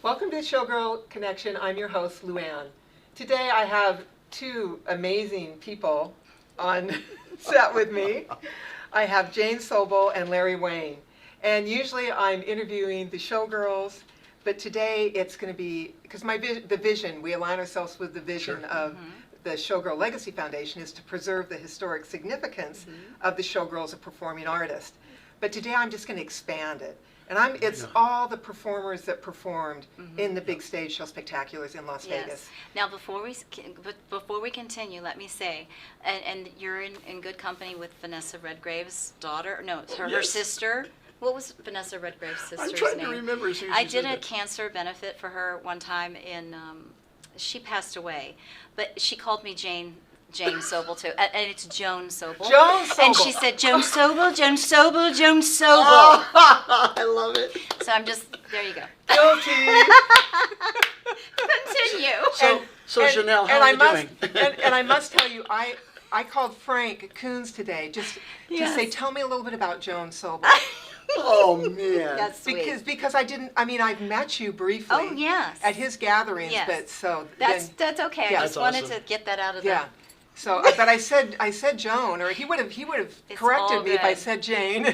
Welcome to Showgirl Connection. I'm your host, Luann. Today I have two amazing people on set with me. I have Jane Sobel and Larry Wayne. And usually I'm interviewing the showgirls, but today it's going to be, because the vision, we align ourselves with the vision of the Showgirl Legacy Foundation is to preserve the historic significance of the showgirl as a performing artist. But today I'm just going to expand it. And it's all the performers that performed in the big stage show spectaculars in Las Vegas. Now, before we continue, let me say, and you're in good company with Vanessa Redgrave's daughter. No, her sister. What was Vanessa Redgrave's sister's name? I'm trying to remember. I did a cancer benefit for her one time in. She passed away, but she called me Jane Sobel too, and it's Joan Sobel. Joan Sobel. And she said, Joan Sobel, Joan Sobel, Joan Sobel. Oh, I love it. So I'm just, there you go. Guilty. Continue. So Janelle, how are you doing? And I must tell you, I called Frank Coons today just to say, tell me a little bit about Joan Sobel. Oh man. That's sweet. Because I've met you briefly. Oh, yes. At his gatherings, Yes. but so That's okay. Yeah. I just That's wanted awesome. to get that out of the. yeah. So, but I said Joan, or he would have It's corrected all me if I good. said Jane.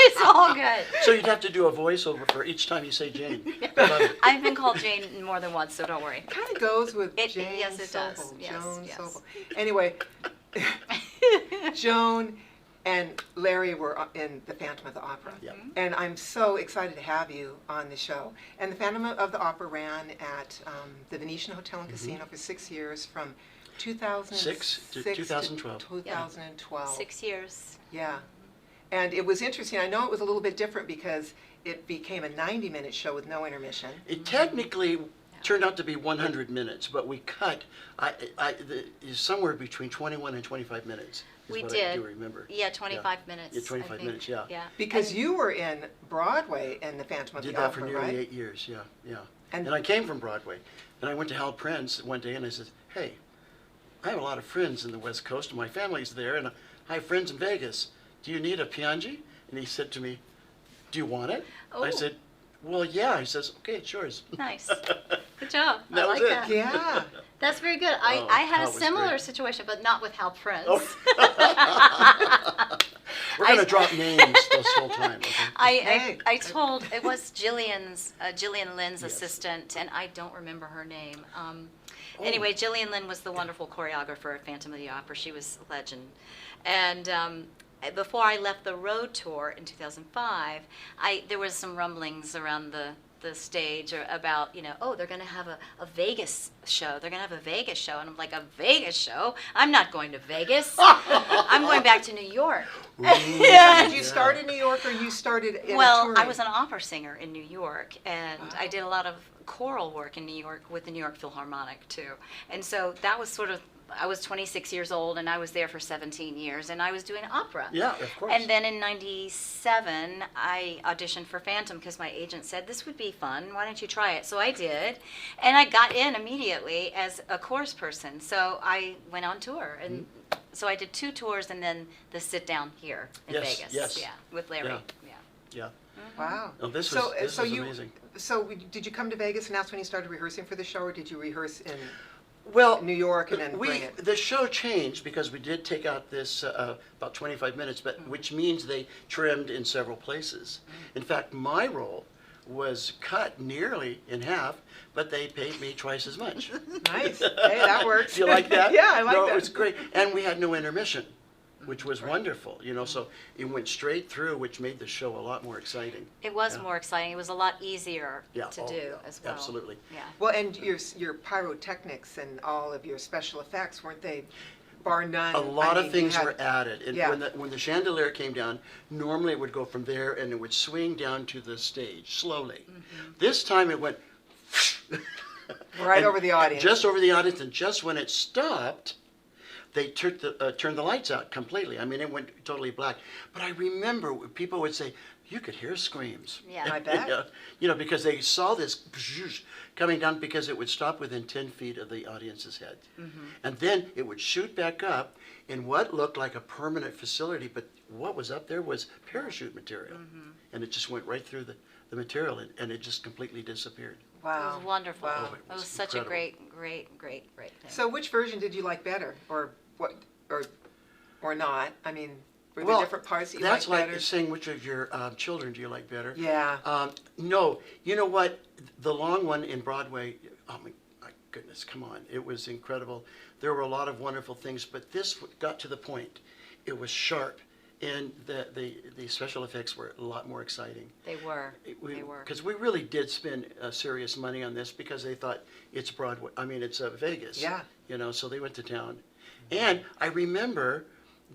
It's all good. So you'd have to do a voiceover for each time you say Jane. I love it. I've been called Jane more than once, so don't worry. Kind of goes with Jane Yes, it Sobel. does. Yes, Joan yes. Sobel. Anyway, Joan and Larry were in the Phantom of the Opera. Yep. And I'm so excited to have you on the show. And the Phantom of the Opera ran at the Venetian Hotel and Casino for 6 years, from 2006 to 2012. 2012. 6 years. Yeah. And it was interesting. I know it was a little bit different because it became a 90-minute show with no intermission. It technically turned out to be 100 minutes, but we cut somewhere between 21 and 25 minutes. Is We what did. I do remember. Yeah, 25 minutes. Yeah, 25 I think. minutes, yeah. Yeah. Because you were in Broadway in the Phantom of Did the that for Opera, nearly right? 8 years, yeah. And- And I came from Broadway. And I went to Hal Prince one day and I said, hey, I have a lot of friends in the West Coast and my family's there and I have friends in Vegas. Do you need a pianji? And he said to me, do you want it? Oh. I said, well, yeah. He says, okay, it's yours. Nice. Good job. That I was like it. that. Yeah. That's very good. Oh, I had Hal a was similar great. situation, but not with Hal Prince. We're going to drop names this whole time. Okay? I told, it was Gillian Lynn's Yes. assistant, and I don't remember her name. Anyway, Gillian Lynn was the wonderful choreographer at Phantom of the Opera. She was a legend. And before I left the road tour in 2005, there was some rumblings around the stage about, oh, they're going to have a Vegas show. They're going to have a Vegas show. And I'm like, a Vegas show? I'm not going to Vegas. I'm going back to New York. Did you start in New York or you started in a Well, touring? I was an opera singer in New York, and I did a lot of choral work in New York with the New York Philharmonic, too. And so that was sort of, I was 26 years old, and I was there for 17 years, and I was doing opera. Yeah, of course. And then in '97, I auditioned for Phantom because my agent said, this would be fun, why don't you try it? So I did, and I got in immediately as a chorus person. So I went on tour, and so I did 2 tours and then the sit down here in Yes, Vegas. yes. Yeah, with Larry. Yeah. Yeah. Yeah. Wow. Oh, this So- was so you- amazing. So did you come to Vegas and that's when you started rehearsing for the show, or did you rehearse in Well, New York and then bring it? the show changed because we did take out this about 25 minutes, but which means they trimmed in several places. In fact, my role was cut nearly in half, but they paid me twice as much. Nice. Hey, that works. Do you like that? Yeah, I like no, that. it was great, and we had no intermission, which was wonderful. So it went straight through, which made the show a lot more exciting. It was Yeah. more exciting. It was a lot easier Yeah, to oh, do yeah, as well. absolutely. Yeah. Well, and your pyrotechnics and all of your special effects, weren't they, bar none? A lot of things you were had- added. And Yeah. when the chandelier came down, normally it would go from there and it would swing down to the stage slowly. This time it went Right and over the audience. Just over the audience, and just when it stopped, they turned the lights out completely. I mean, it went totally black. But I remember people would say, you could hear screams. Yeah. I bet. Because they saw this coming down because it would stop within 10 feet of the audience's head. And then it would shoot back up in what looked like a permanent facility, but what was up there was parachute material. And it just went right through the material, and it just completely disappeared. It Wow. was wonderful. Wow. Oh, It was such a incredible. great thing. So which version did you like better, or what, or not? I mean, were there Well, different parts that you that's liked like better? saying which of your children do you like better? Yeah. No, you know what? The long one in Broadway, oh my goodness, come on. It was incredible. There were a lot of wonderful things, but this got to the point. It was sharp, and the special effects were a lot more exciting. They were. They were. Because we really did spend serious money on this because they thought it's Broadway. I mean, it's Vegas. Yeah. You know, so they went to town. And I remember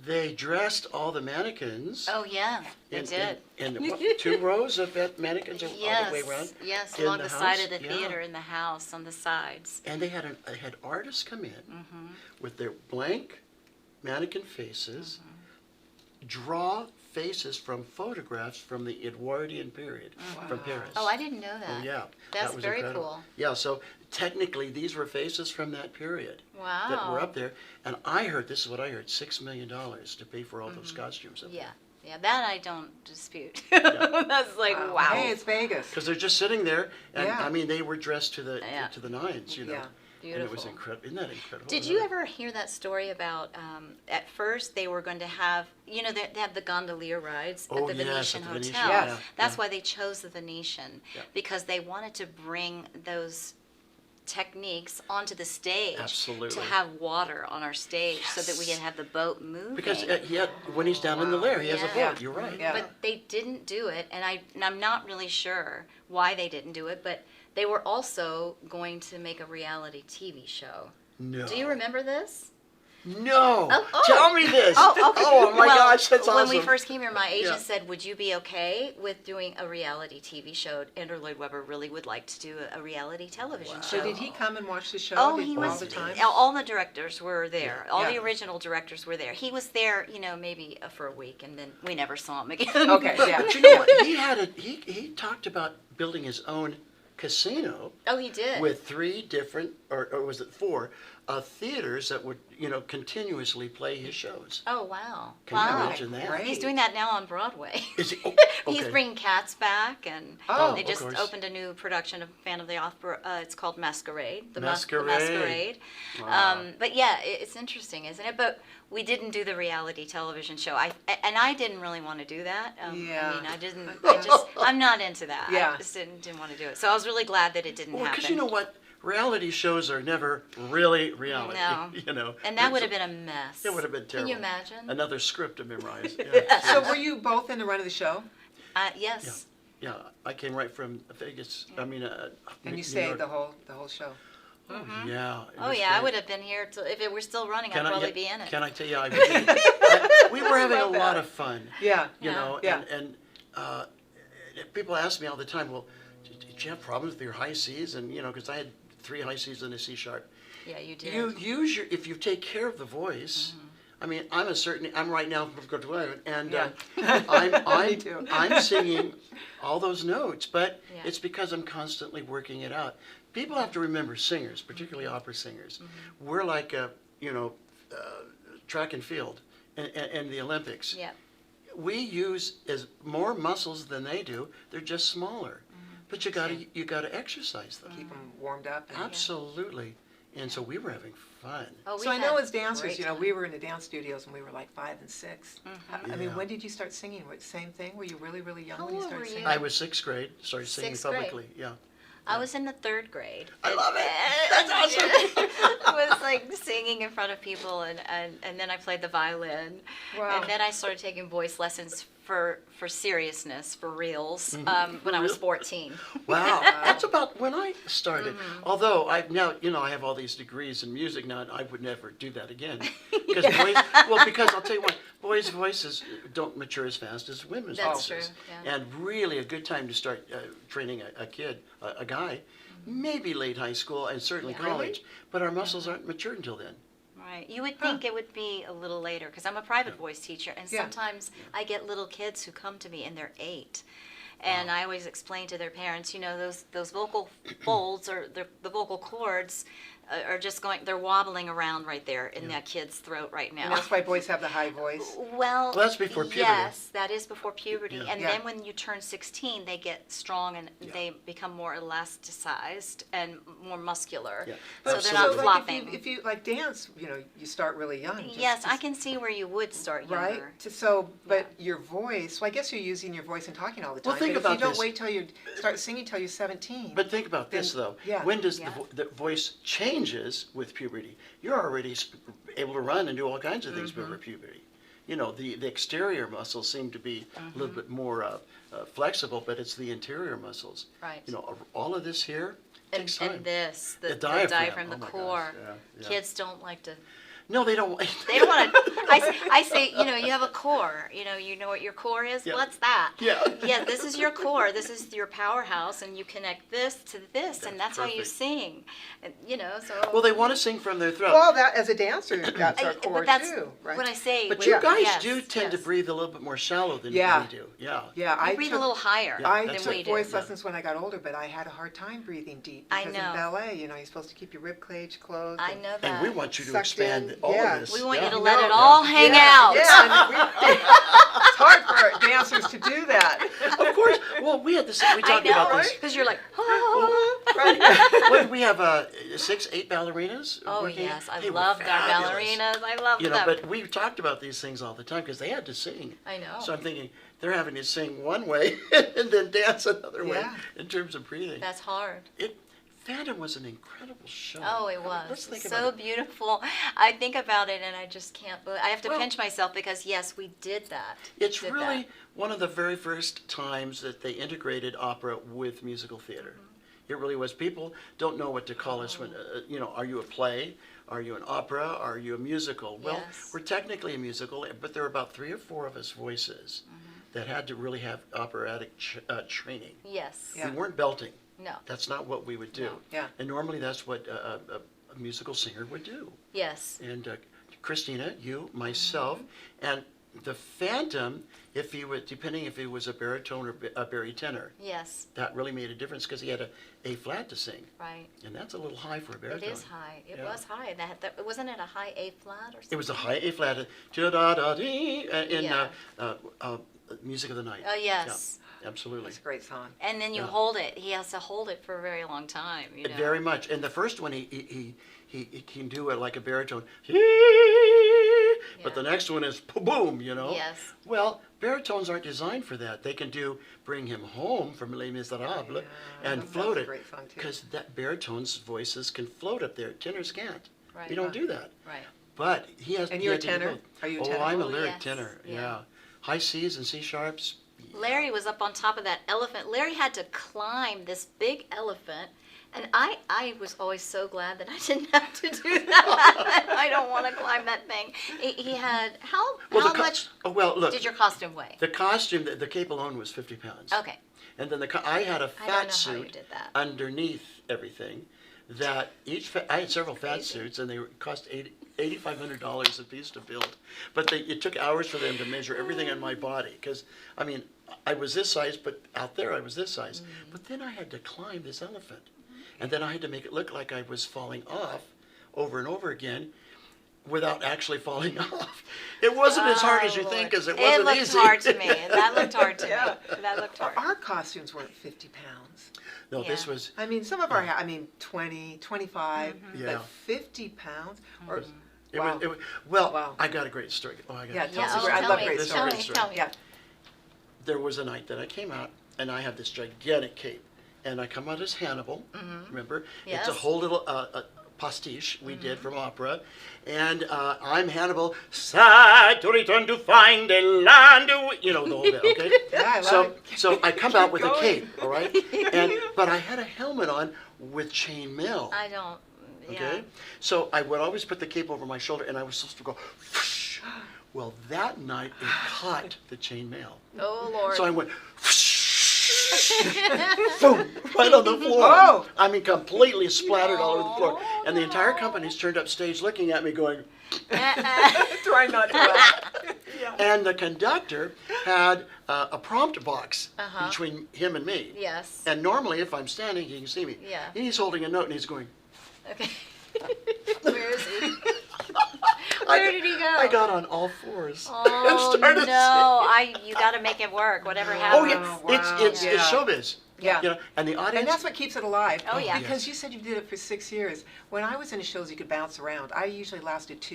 they dressed all the mannequins. Oh yeah, they in, did. In what, 2 rows of mannequins all the way around. Yes, in along the the side house? of the Yeah. theater, in the house, on the sides. And they had artists come in with their blank mannequin faces, draw faces from photographs from the Edwardian period from Paris. Oh, I didn't know that. Oh, yeah. That's that was very incredible. cool. Yeah, so technically these were faces from that period that were Wow. up there. And I heard, this is what I heard, $6 million to pay for all those costumes up Yeah, yeah, that I don't dispute. Yeah. That's like wow. Hey, it's Vegas. because they're just sitting there, and Yeah. I mean, they were dressed to the Yeah. to the nines, you know. Yeah. And it was Beautiful. incredible. Isn't that incredible? Did you ever hear that story about, at first they were going to have, you know, they have the gondolier rides Oh, at the yes, Venetian at the Venetian, Hotel. Yes. That's yeah. why they chose the Venetian, Yeah. because they wanted to bring those techniques onto the stage. Absolutely. To have water on our stage so that we Yes. can have the boat moving. Because when he's down in the lair, he has a Yeah. boat. You're right. Yeah. But they didn't do it, and I'm not really sure why they didn't do it, but they were also going to make a reality TV show. No. Do you remember this? No. Oh. Tell me this. Oh, okay. Oh my Well, gosh, that's awesome. When we first came here, my agent Yeah. said, would you be okay with doing a reality TV show? Andrew Lloyd Webber really would like to do a reality television show. So did he come and watch the show? Oh, Did- he all was. the time? All the directors were there. Yeah. All Yeah. the original directors were there. He was there, you know, maybe for a week, and then we never saw him again. Okay, yeah. But you know what? He talked about building his own casino Oh, he did. with 3 different, or was it 4, theaters that would, you know, continuously play his shows. Oh, wow. Can you wow. imagine that? Great. He's doing that now on Broadway. Is he? Oh, He's okay. bringing Cats back, and Oh, they of just course. opened a new production of Phantom of the Opera. It's called Masquerade. The Masquerade. Masquerade. Wow. But yeah, it's interesting, isn't it? But we didn't do the reality television show. I didn't really want to do that. Yeah. I mean, I'm not into that. Yeah. I just didn't want to do it. So I was really glad that it didn't Well, happen. because you know what? Reality shows are never really reality. No. You know. And that would have been a mess. It would have been terrible. Can you imagine? Another script to memorize. Yeah. So were you both in the run of the show? Yes. Yeah, I came right from Vegas. I mean, And New you stayed York. the whole show? Yeah. it Oh was yeah, I great. would have been here till, if it were still running. I'd probably be in it. Can I tell you, we were having a Love that. lot of fun. Yeah. You know, Yeah. and people ask me all the time, well, did you have problems with your high C's? And, you know, because I had 3 high C's and a C sharp. Yeah, you did. You use if you take care of the voice. I mean, I'm right now and Yeah. Me too. I'm singing all those notes, but Yeah. it's because I'm constantly working it out. People have to remember, singers, particularly opera singers, we're like track and field and the Olympics. Yeah. We use more muscles than they do. They're just smaller, but you gotta exercise them. Keep them warmed up. and- Absolutely. And so we were having fun. Oh, we So I know had as dancers, great you know, time. we were in the dance studios when we were like 5 and 6. I mean, Yeah. when did you start singing? What, same thing? Were you really, really young How when you old started were you? singing? I was 6th grade, started singing 6th grade. publicly. Yeah. I was in the 3rd grade. I love it. And- That's awesome. I was like singing in front of people, and then I played the violin. Wow. And then I started taking voice lessons for seriousness, for reals, Mm-hmm. when I was 14. Wow, that's about when I started. Mm-hmm. Although I have all these degrees in music now, and I would never do that again. Because because I'll tell you what, boys' voices don't mature as fast as women's That's voices. true, yeah. And really a good time to start training a kid, a guy, maybe late high school and certainly Mm-hmm. Yeah. college. But our muscles aren't mature until then. Right. You would think it would be a little later, because I'm a private voice teacher, and Yeah. sometimes I get little kids who come to me and they're 8. And I always explain to their parents, you know, those vocal folds or the vocal cords, are just going, they're wobbling around right there in that kid's throat right And now. that's why boys have the high voice. Well, Well, that's before puberty. yes, that is before puberty. Yeah. And Yeah. then when you turn 16, they get strong and they become more elasticized and more muscular. Yeah. So But they're so, not like, flopping. If you like dance, you start really young. Yes, I can see where you would start younger. Right? But your voice, well, I guess you're using your voice and talking all the time. Well, think but about if you don't this. wait till you start singing till you're 17. But think about this, Then- though. yeah. When does Yeah. the voice changes with puberty? You're already able to run and do all kinds of things before puberty. The exterior muscles seem to be a little bit more flexible, but it's the interior muscles. Right. All of this here takes time. And this, the The diaphragm. diaphragm, the Oh my gosh, core. yeah. Kids don't like to. No, they don't. They don't want to. I say, you have a core. You know what your core is? Yeah. What's that? Yeah. Yeah, this is your core. This is your powerhouse, and you connect this to this, and that's how you perfect. sing. And, so. Well, they want to sing from their throat. well, that as a dancer, that's our core but that's too, right? what I say. But with- you guys yes, do tend to yes. breathe a little bit more shallow than Yeah. we do. Yeah. Yeah, I I breathe a took, little higher Yeah, I that's than took we do. voice lessons when I got older, but I had a hard time breathing deep I because know. in ballet, you're supposed to keep your rib cage closed. I and- know that. And we want you to Sucked expand in, all yeah. of this. We want yeah. you to No, let it no. all hang Yeah, out. Yeah, it's hard for dancers to do that. Of course. Well, we had this. We I talked know, about this. because you're like, oh. Right. What did we have? 6, 8 ballerinas. Oh working? yes, I They were loved our fabulous. ballerinas. I loved them. But we talked about these things all the time because they had to sing. I know. So I'm thinking they're having to sing one way and then dance another way Yeah. in terms of breathing. That's hard. Phantom was an incredible show. Oh, it Let's was think so about it. beautiful. I think about it and I just can't believe. I have to Well- pinch myself because yes, we did that. It's Did really that. one of the very first times that they integrated opera with musical theater. Mm-hmm. It really was. People don't know what to call us when, are you a play? Are you an opera? Are you a musical? Well, Yes. we're technically a musical, but there are about 3 or 4 of us voices that had to really have operatic training. Yes. Yeah. We weren't belting. No. That's not what we would do. No. Yeah. And normally that's what a musical singer would do. Yes. And Christina, you, myself, and the Phantom, if he was, depending if he was a baritone or a barytenor, Yes. that really made a difference because he had a flat to sing, Right. and that's a little high for a baritone. It is high. It Yeah. was high. That wasn't it a high A flat or something? It was a high A flat, da-da-da-dee, in Yeah. Music of the Night. Oh yes. Yeah, absolutely. That's a great song. And then you Yeah. hold it. He has to hold it for a very long time. You know. Very much. And the first one, he can do it like a baritone, but the next one is boom, Yes. Well, baritones aren't designed for that. They can do Bring Him Home from Les Miserables and that's float a it. great song, too. Because that baritones' voices can float up there. Tenors can't. Right. We don't do that. Right. But he has. And he you're had a to do tenor? both. Are you a Oh, tenor? I'm a Oh, lyric yes. tenor. Yeah. Yeah. High Cs and C sharps. Larry was up on top of that elephant. Larry had to climb this big elephant, and I was always so glad that I didn't have to do that. I don't want to climb that thing. He had how much Oh, well, look. did your costume weigh? The costume, the cape alone was 50 pounds. Okay. And then I had a I don't fat know how you suit did that. underneath everything. That I had several fat Crazy. suits, and they cost $8,500 a piece to build. But it took hours for them to measure everything on my body, because I was this size, but out there I was this size. But then I had to climb this elephant, and then I had to make it look like I was falling off over and over again, without actually falling off. It wasn't as hard as you think, because it wasn't It looked easy. hard to me. That looked hard to Yeah. me. That looked hard. Our costumes weren't 50 pounds. No, this Yeah. was. I mean, some of our, 20, 25, Yeah. but 50 pounds? Or, It wow. was, well, Wow. I got a great story. Oh, I got Yeah, a tell us great a story. I tell love me, great This is a tell great me, story. tell me. yeah. There was a night that I came out, and I had this gigantic cape, and I come out as Hannibal. Remember, it's a Yes. whole little pastiche we did from opera, and I'm Hannibal, sad to return to find a land, the whole bit. Okay. Yeah, I love so it. so I come out with a going. cape, all right, but I had a helmet on with chain mail. I don't. Okay? Yeah. So I would always put the cape over my shoulder, and I was supposed to go, whoosh. Well, that night it caught the chain mail. Oh Lord. So I went, whoosh, boom, right on the floor. Oh. I mean, completely splattered all over the floor. And the entire company's turned up stage looking at me going, Try not to laugh. Yeah. and the conductor had a prompt box Uh-huh. between him and me. Yes. And normally, if I'm standing, he can see me. Yeah. And he's holding a note, and he's going, Okay. Where is he? Where did he go? I got on all fours Oh and started no! You got to make it work. Whatever Oh happens. yeah, wow. it's Yeah. showbiz. Yeah. You know, and the audience. And that's what keeps it alive. Oh, yeah. Because you said you did it for 6 years. When I was in shows, you could bounce around. I usually lasted 2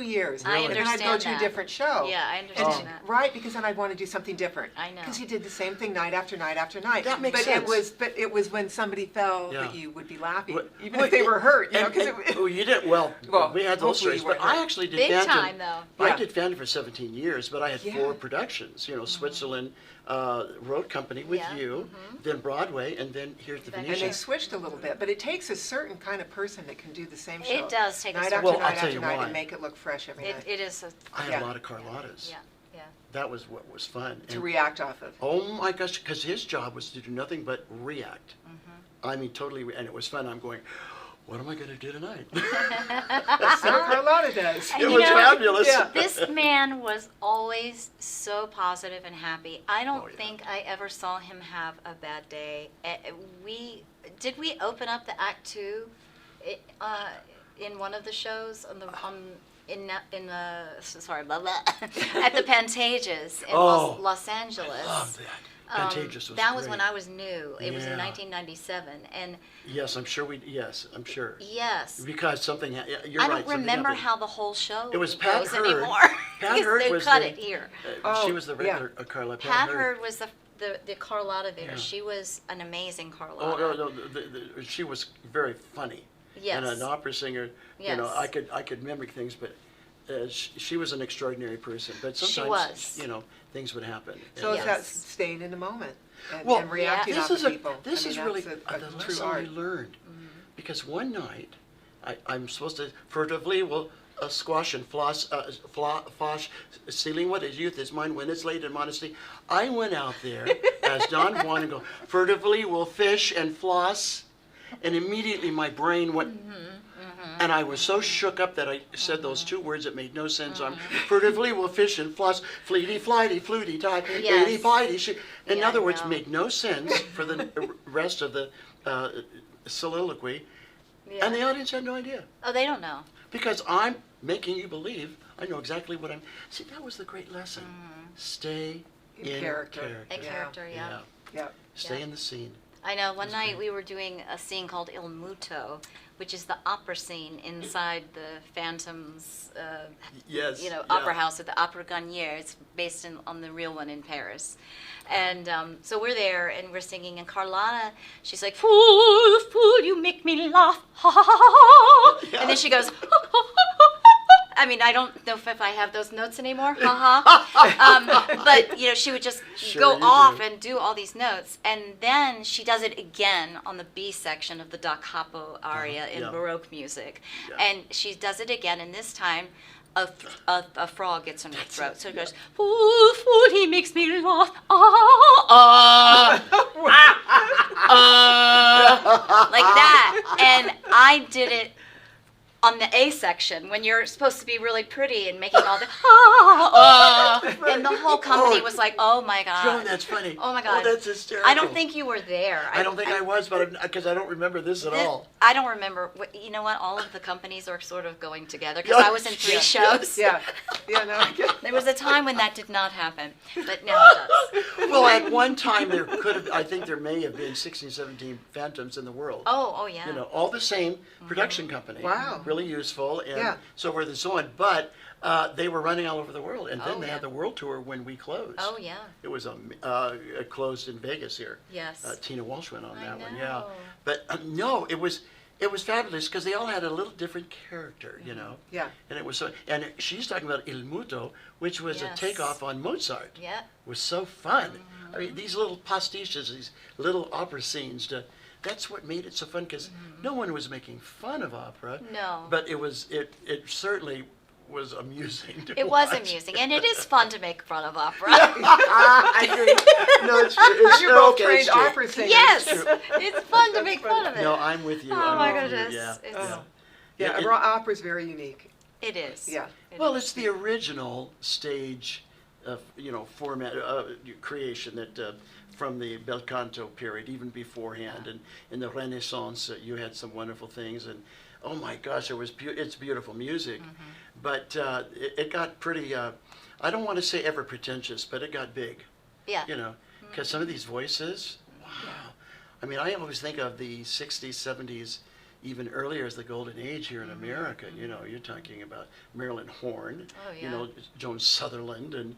years. I And then I'd go understand to a that. different show. Yeah, I And understand then- that. Right, because then I'd want to do something different. I know. Because you did the same thing night after night after night. That makes but sense. But it was when somebody fell Yeah. that you would be laughing, What- even what- if they were hurt. You know, and- 'cause and- it, oh, you did well. Well, We had those hopefully stories, you but weren't I hurt. actually did Big Phantom. time, though. I Yeah. did Phantom for 17 years, but I had Yeah. 4 productions. You know, Switzerland Road Company with Yeah. you, then Broadway, and then here at the Back and they Venetian. switched a little bit, but it takes a certain kind of person that can do the same show. It does take a night certain- after Well, I'll night tell after you night why. and make it look fresh every night It is. I had Yeah. a lot of Carlottas. Yeah. Yeah. That was what was fun. to And- react off of. Oh my gosh, because his job was to do nothing but react. Mm-hmm. I mean, totally, and it was fun. I'm going, what am I going to do tonight? So Carlotta does. And It you was know, fabulous. Yeah. This man was always so positive and happy. I don't Oh, yeah. think I ever saw him have a bad day. Did we open up the Act 2 in one of the shows on the in the sorry blah, blah, at the Pantages in Oh. Los Angeles. Love that. Contagious was That was great. when I was new. It was in Yeah. 1997, and Yes, I'm sure yes, I'm sure. yes. Because something, you're I right. don't something remember happened. how the whole show It was Pat goes Hurd. anymore. Pat because Hurd they was cut the- it here. Oh, She was the yeah. regular Carla. Pat Hurd was the Carlotta there. Yeah. She was an amazing Oh, Carlotta. no, she was very funny. Yes. And an opera singer. You know, Yes. I could mimic things, but she was an extraordinary person. But She sometimes, was. you know, things would happen. So And, it's Yes. that staying in the moment and, Well, and reacting this off is of people. this I mean, is really that's the a true lesson art. we learned. Because one night, I'm supposed to furtively will squash and floss, fosh, stealing what is youth is mine when it's late in modesty. I went out there as Don Juan and go, furtively will fish and floss, and immediately my brain went, and I was so shook up that I said those 2 words that made no sense. I'm furtively will fish and floss, fleety, flighty, fluty, tie, Yes. eighty, bitey. In Yeah, other I words, know. made no sense for the rest of the soliloquy, Yeah. and the audience had no idea. Oh, they don't know. Because I'm making you believe I know exactly what I'm. See, that was the great lesson. Stay In in character. A Yeah. character, yeah. Yeah. Stay Yeah. in the scene. I know. One That's night great. we were doing a scene called Il Muto, which is the opera scene inside the Phantom's, Yes. you know, yeah. opera house at the Opera Garnier. It's based on the real one in Paris. And so we're there and we're singing, and Carlotta, she's like, fool, fool, you make me laugh, ha ha ha ha. Yeah. And then she goes, ha, ha, ha, ha, ha. I mean, I don't know if I have those notes anymore, ha ha. But, you know, she would just Sure go you off do. and do all these notes. And then she does it again on the B section of the Da Capo aria in yeah. Baroque music. Yeah. And she does it again, and this time a frog gets in her throat. So it goes, fool, fool, he makes me laugh. Like that. And I did it on the A section when you're supposed to be really pretty and making all the and the whole company was like, oh my God. Joan, that's funny. Oh my God. Oh, that's hysterical. I don't think you were there. I don't think I was, but because I don't remember this at all. I don't remember. You know what? All of the companies are sort of going together because Yeah. I was in 3 Yeah. shows. Yeah. Yeah, no, I get it. There was a time when that did not happen, but now it does. Well, at one time there could have, I think there may have been 16, 17 Phantoms in the world. Oh yeah. You know, all the same production company. Wow. Really useful and Yeah. so forth and so on. But they were running all over the world, and then Oh, they yeah. had the world tour when we closed. Oh yeah. It was closed in Vegas here. Yes. Tina Walsh went on I that one, know. yeah. But no, it was fabulous because they all had a little different character, you know. Yeah. And it was so. And she's talking about Il Muto, which was Yes. a takeoff on Mozart. Yeah. It was so fun. I mean, these little pastiches, these little opera scenes. That's what made it so fun because no one was making fun of opera. No. But it was. It certainly was amusing to It was watch. amusing, and it is fun to make fun of opera. I agree. No, it's true. It's You're both okay, trained it's true. opera singers. Yes, true. it's fun to make fun of it. No, I'm with you. Oh I'm my with you, goodness. Yeah. It's- yeah. Yeah, It- opera's very unique. It is. Yeah. It Well, is. it's the original stage, format creation that from the bel canto period, even beforehand, and in the Renaissance, you had some wonderful things, and oh my gosh, it's beautiful music, but it got pretty. I don't want to say ever pretentious, but it got big. Yeah. You know, because some of these voices, wow. I mean, I always think of the 60s, 70s, even earlier as the golden age here in America. You know, you're talking about Marilyn Horne, Oh, yeah. you know, Joan Sutherland and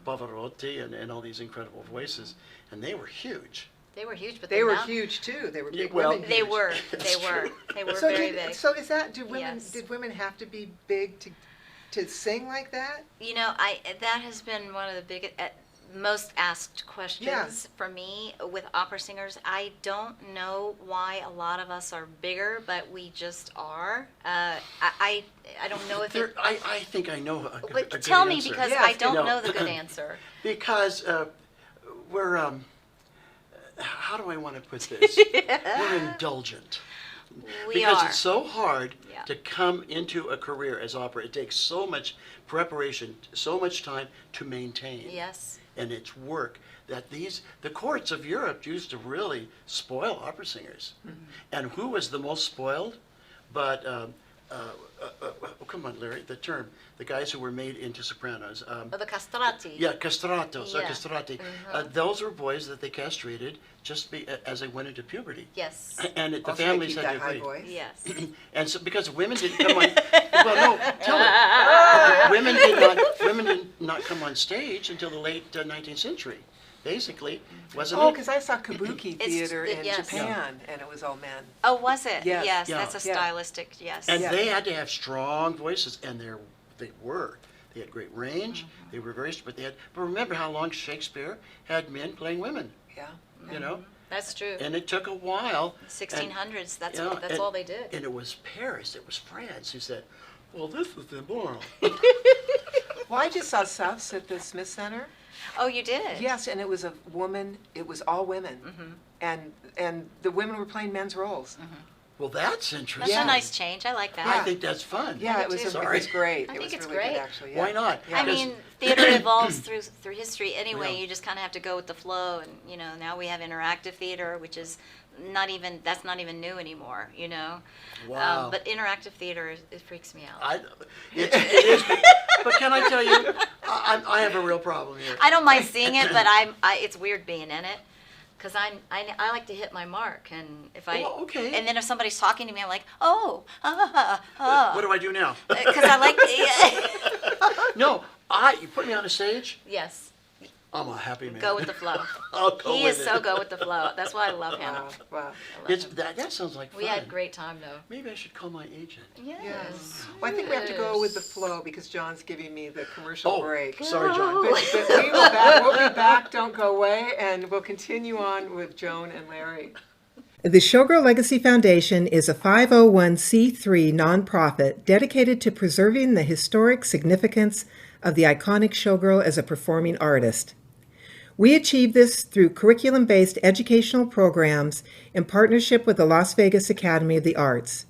Pavarotti and all these incredible voices. And they were huge. They were huge, but They were now- huge too. They were big well, women. They huge. were. That's They were. true. They were So very did, big. so is that, did women, Yes. did women have to be big to sing like that? You know, that has been one of the biggest, most asked questions for me with opera singers. I don't know why a lot of us are bigger, but we just are. I don't know if it. I think I know a But good tell me, answer. because Yes, I don't no. know the good answer. Because we're, how do I want to put this? We're indulgent. We Because are. it's so hard Yeah. to come into a career as opera. It takes so much preparation, so much time to maintain. Yes. And it's work that the courts of Europe used to really spoil opera singers. And who was the most spoiled? But, oh, come on, Larry, the term. The guys who were made into sopranos. Oh, the castrati. Yeah, castratos, Yeah. castrati. Those were boys that they castrated just as they went into puberty. Yes. And the Also, they families keep had that to high agree. voice. Yes. And so because women didn't come on, well, no, tell me, women did not come on stage until the late 19th century. Basically, wasn't Oh, it? because I saw kabuki It's- theater in yes. Japan, and it was all men. Oh, was it? Yes. Yes. Yeah. That's a Yeah. stylistic. Yes. And Yeah. they had to have strong voices, and they were. They had great range. They were very, but remember how long Shakespeare had men playing women, Yeah. you know? That's true. And it took a while. 1600s. That's Yeah, that's and- all they did. And it was Paris, it was France who said, well, this is immoral. Well, I just saw Souths at the Smith Center. Oh, you did? Yes, and it was a woman. It was all women, and the women were playing men's roles. Well, that's That's interesting. Yeah. a nice change. I like that. I think that's fun. Yeah, I it was. do. It was great. I It think was it's really great. good, actually. Yeah. Why not? Yeah. I mean, theater evolves through history anyway. Yeah. You just kind of have to go with the flow, and you know, now we have interactive theater, which is not even new anymore. You know, Wow. but interactive theater it freaks me out. It is, but can I tell you, I have a real problem here. I don't mind seeing it, but it's weird being in it. Because I like to hit my mark, and if Oh, okay. and then if somebody's talking to me, I'm like, oh, What do I do now? because I like, No, you put me on a stage, yes, I'm a happy man. go with the flow. I'll go He with is it. so go with the flow. That's why I love him. Wow. Wow. I love It's, him. that sounds like fun. We had a great time though. Maybe I should call my agent. Yes. Yes. Well, I think we have to go with the flow because John's giving me the commercial Oh, break. sorry, John. But we'll be back. Don't go away, and we'll continue on with Joan and Larry. The Showgirl Legacy Foundation is a 501c3 nonprofit dedicated to preserving the historic significance of the iconic showgirl as a performing artist. We achieve this through curriculum-based educational programs in partnership with the Las Vegas Academy of the Arts.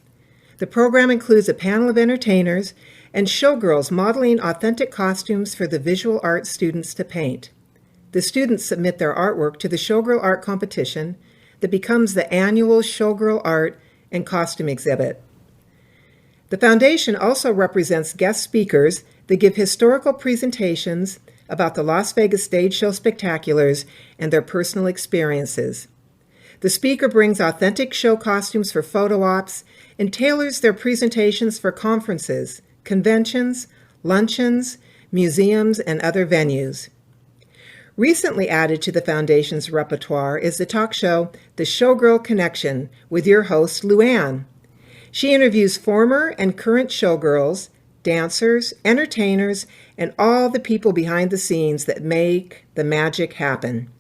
The program includes a panel of entertainers and showgirls modeling authentic costumes for the visual arts students to paint. The students submit their artwork to the Showgirl Art Competition that becomes the annual Showgirl Art and Costume Exhibit. The foundation also represents guest speakers that give historical presentations about the Las Vegas Stage Show Spectaculars and their personal experiences. The speaker brings authentic show costumes for photo ops and tailors their presentations for conferences, conventions, luncheons, museums, and other venues. Recently added to the Foundation's repertoire is the talk show The Showgirl Connection with your host, Luann. She interviews former and current showgirls, dancers, entertainers, and all the people behind the scenes that make the magic happen.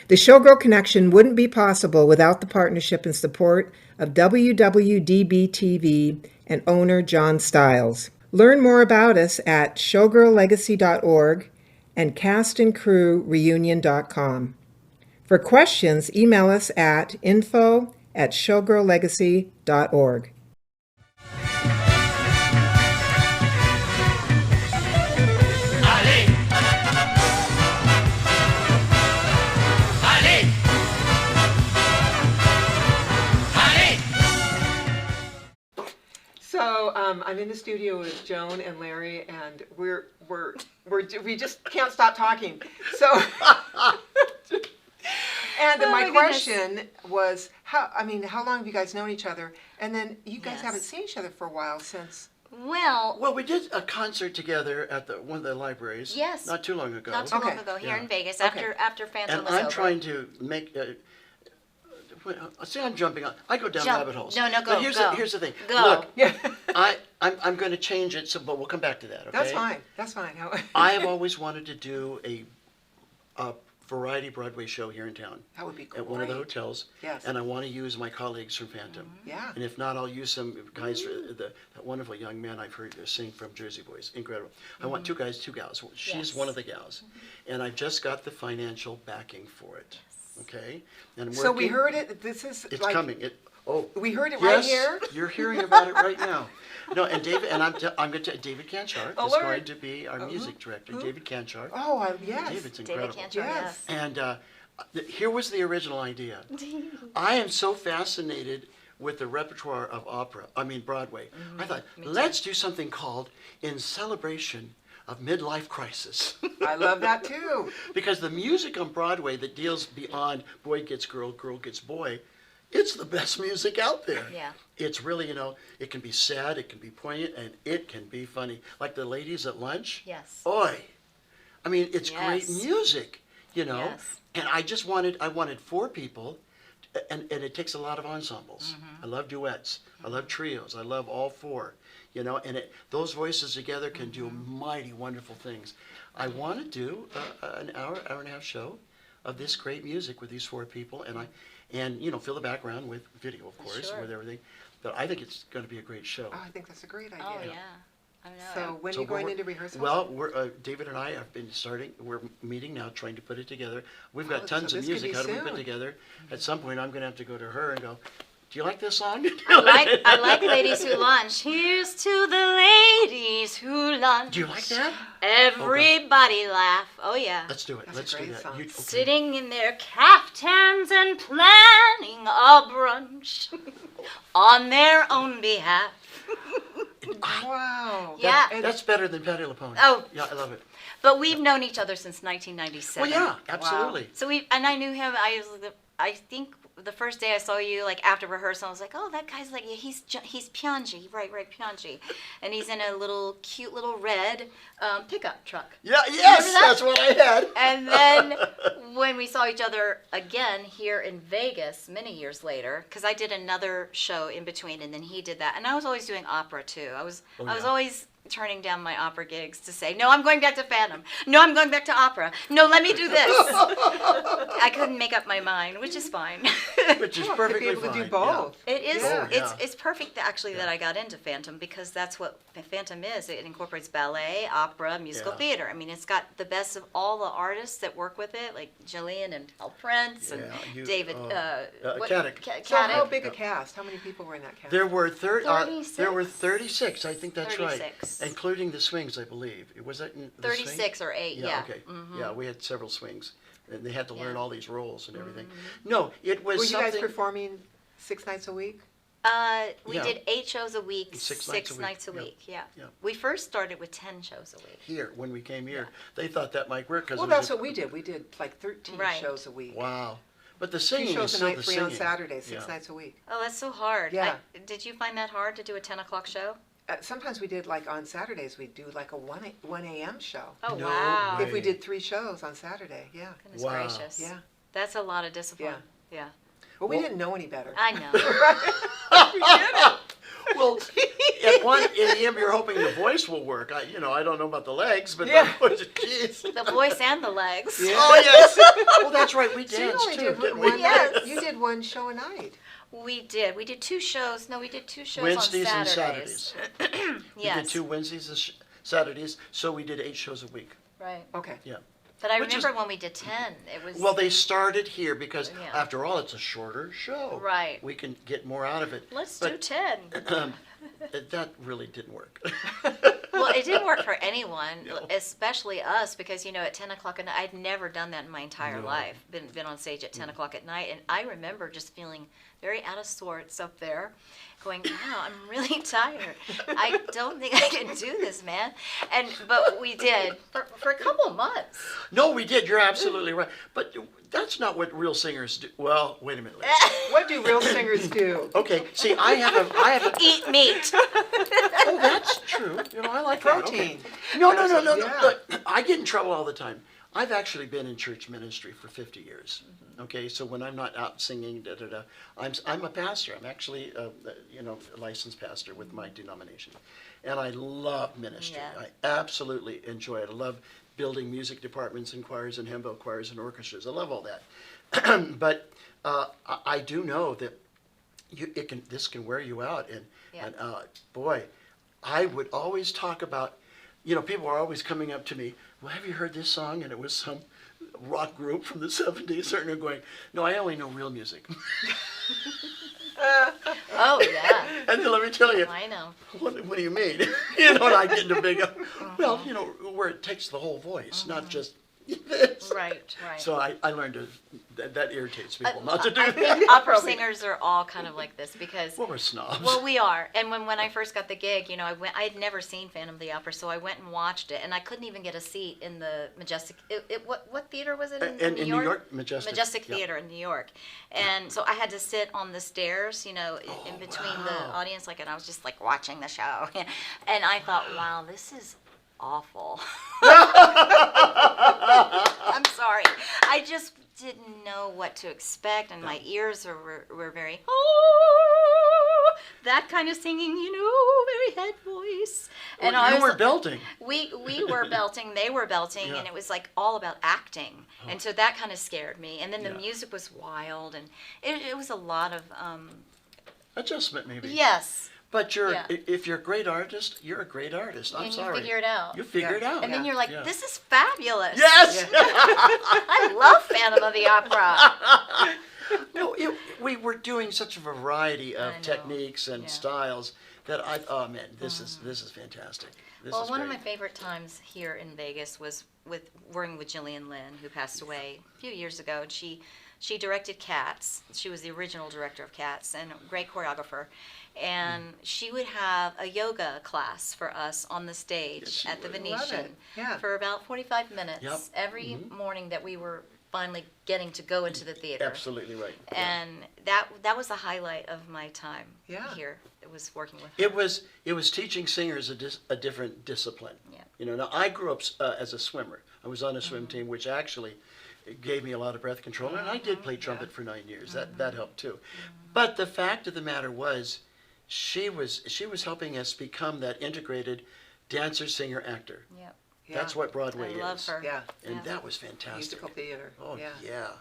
The Showgirl Connection wouldn't be possible without the partnership and support of WWDBTV and owner John Stiles. Learn more about us at showgirllegacy.org and castandcrewreunion.com. For questions, email us at info@showgirllegacy.org. Allez, So I'm in the studio with Joan and Larry, and we just can't stop talking. So, and my my goodness. question was, how long have you guys known each other? And then you guys Yes. haven't seen each other for a while since. Well, Well, we did a concert together at one of the libraries. Yes. Not too long ago. not too long Okay. ago here Yeah. in Vegas, Okay. after Phantom And was I'm over. trying to make. See, I'm jumping on. I go down Jump. rabbit holes. No, But go, here's go. here's the thing. Go. Look, Yeah, I'm going to change it. So, but we'll come back to that. Okay. that's fine. That's fine. I have always wanted to do a variety Broadway show here in town That would be great. at one of the hotels. Yes. And I want to use my colleagues from Phantom. Yeah. And if not, I'll use some guys, that wonderful young man I've heard sing from Jersey Boys. Incredible. I want two guys, two gals. She's Yes. one of the gals. And I've just got the financial backing for it. Okay? And I'm So we working- heard it. This is It's like coming. we heard it right Yes, here. you're hearing about it right now. No, and David, and I'm going to, David Canchar Oh, is Lord. going to be our music director. Who? David Canchar. Oh, yes. David's David incredible. Cantor, Yes. And here was the original idea. I am so fascinated with the repertoire of Broadway. I thought, me too. let's do something called In Celebration of Midlife Crisis. I love that too. Because the music on Broadway that deals beyond boy gets girl, girl gets boy, it's the best music out there. Yeah. It's really, it can be sad, it can be poignant, and it can be funny. Like the ladies at lunch. Yes. Oi. It's great Yes. music, Yes. And I wanted four people, and it takes a lot of ensembles. I love duets. I love trios. I love all four, and those voices together can do mighty wonderful things. I want to do an hour and a half show of this great music with these four people, and fill the background with video, of course, Sure. with everything. But I think it's going to be a great show. Oh, I think that's a great idea. Oh yeah, I know. So when are you we're going wor- into rehearsals? Well, David and I have been we're meeting now, trying to put it together. We've got Oh, tons so of this could music. be How do we put soon. together? At some point, I'm going to have to go to her and go, do you like this song? I like Ladies Who Lunch. Here's to the ladies who lunch. Do you like that? Everybody laugh. Oh yeah. Let's do it. That's a Let's do great that. song. Okay. Sitting in their caftans and planning a brunch on their own behalf. Wow. Yeah. And- That's better than Patti LuPone. Oh. Yeah, I love it. But we've known each other since 1997. Well, yeah, absolutely. So I knew him. I think the first day I saw you, like after rehearsal, I was like, oh, that guy's like, he's Pyonji, right, Pyonji, and he's in a cute little red pickup truck. Yeah, yes, Remember that? that's what I had. And then when we saw each other again here in Vegas many years later, because I did another show in between, and then he did that, and I was always doing opera too. I was yeah. always turning down my opera gigs to say, no, I'm going back to Phantom. No, I'm going back to opera. No, let me do this. I couldn't make up my mind, which is fine. Which is to be perfectly able to do fine, both. It is. Yeah. It's perfect actually that I got into Phantom, because that's what Phantom is. It incorporates ballet, opera, musical Yeah. theater. I mean, it's got the best of all the artists that work with it, like Jillian and Al Prince and David Caddick. So how Caddick. big a cast? How many people were in that cast? There were 36? there were 36. I think that's 36. right, including the swings, I believe. Was that in the swing? 36 or 8, yeah. Okay. Mhm. Yeah, we had several swings, and they had to learn Yeah. Mm-hmm. all these roles and everything. No, it was Were you something. guys performing 6 nights a week? We Yeah. did 8 shows a week, 6 6 nights a week. nights a week. Yeah. Yeah. We first started with 10 shows a week. Here, when we came here, they thought that might work because. Well, that's what we did. We did like 13 Right. shows a week. Wow, but the 2 singing shows is a still night, the 3 singing. on Saturday, 6 Yeah. nights a week. Oh, that's so hard. Yeah. Did you find that hard to do a 10 o'clock show? Sometimes we did like on Saturdays, we'd do like a 1 a.m. show. Oh, No wow. way. If we did 3 shows on Saturday, yeah. Goodness Wow. gracious. Yeah. That's a lot of discipline. Yeah. But we Well- didn't know any better. I know. Well, at 1 a.m. you're hoping the voice will work. I don't know about the legs, but Yeah. the voice, jeez. The voice and the legs. Yeah. Oh yes. Well, that's right. We So you danced only too, did didn't we? one Yes. night. You did 1 show a night. We did. We did 2 shows. No, we did 2 shows Wednesdays on and Saturdays. Saturdays. We Yes. did 2 Wednesdays and Saturdays, so we did 8 shows a week. Right. Okay. Yeah. But I Which is- remember when we did 10, it was... Well, they started here because, Yeah. after all, it's a shorter show. Right. We can get more out of it. Let's But, do 10. That really didn't work. Well, it didn't work for anyone, No. especially us, because, at 10 o'clock at night, I'd never done that in my entire No. life, been on stage at 10 o'clock at night, and I remember just feeling very out of sorts up there, going, wow, I'm really tired. I don't think I can do this, man. But we did for a couple of months. No, we did. You're absolutely right. But that's not what real singers do. Well, wait a minute. Liz. What do real singers do? Okay, see, I have a. Eat meat. Oh, that's true. You know, I like that. Protein. Okay. No. Yeah. Look, I get in trouble all the time. I've actually been in church ministry for 50 years. Okay, so when I'm not out singing, I'm a pastor. I'm actually, a licensed pastor with my denomination, and I love ministry. Yeah. I absolutely enjoy it. I love building music departments and choirs and hymnal choirs and orchestras. I love all that. But I do know that this can wear you out, and boy, I would always talk about. People are always coming up to me. Well, have you heard this song? And it was some rock group from the 70s, and they're going, no, I only know real music. Oh, yeah. And then let me tell you, I know. what do you mean? And I get into big, well, where it takes the whole voice, not just this. Right. So I learned that irritates people not to do I that. think opera singers are all kind of like this because. Well, we're snobs. Well, we are. And when I first got the gig, I had never seen Phantom of the Opera, so I went and watched it, and I couldn't even get a seat in the Majestic. What theater was it in in New York, Majestic. Yeah. Theater in New York, and so I had to sit on the stairs, in between the wow. audience, and I was just like watching the show, and I thought, wow, this is awful. I'm sorry. I just didn't know what to expect, and my ears were very, that kind of singing, very head voice. And Well, you were belting. We were belting, they were belting, Yeah. and it was like all about acting. And so that kind of scared me. And then the Yeah. music was wild, and it was a lot of, Adjustment, maybe. yes. But Yeah. if you're a great artist, you're a great artist. I'm And sorry. you figure it out. You figure it out. And then you're like, Yeah. this is fabulous. Yes! I love Phantom of the Opera. No, we were doing such a variety of I know. techniques and Yeah. styles that oh man, this is fantastic. This Well, is one of great. my favorite times here in Vegas was with working with Gillian Lynn, who passed away a few years ago. And she directed Cats. She was the original director of Cats and a great choreographer. And she would have a yoga class for us on the stage Yes, she at the would. Love Venetian it. Yeah. for about 45 minutes Yep. every morning that we were finally getting to go into the theater. Absolutely right. Yeah. And that was the highlight of my time Yeah. here. It was working with her. It was teaching singers a different discipline. Yeah. Now I grew up as a swimmer. I was on a swim team, which actually gave me a lot of breath control, and I did play trumpet for 9 years. That helped too. But the fact of the matter was, she was helping us become that integrated dancer, singer, actor. Yep. Yeah. That's what Broadway I is. love her. Yeah. And Yeah. that was fantastic. Musical theater. Oh yeah. yeah.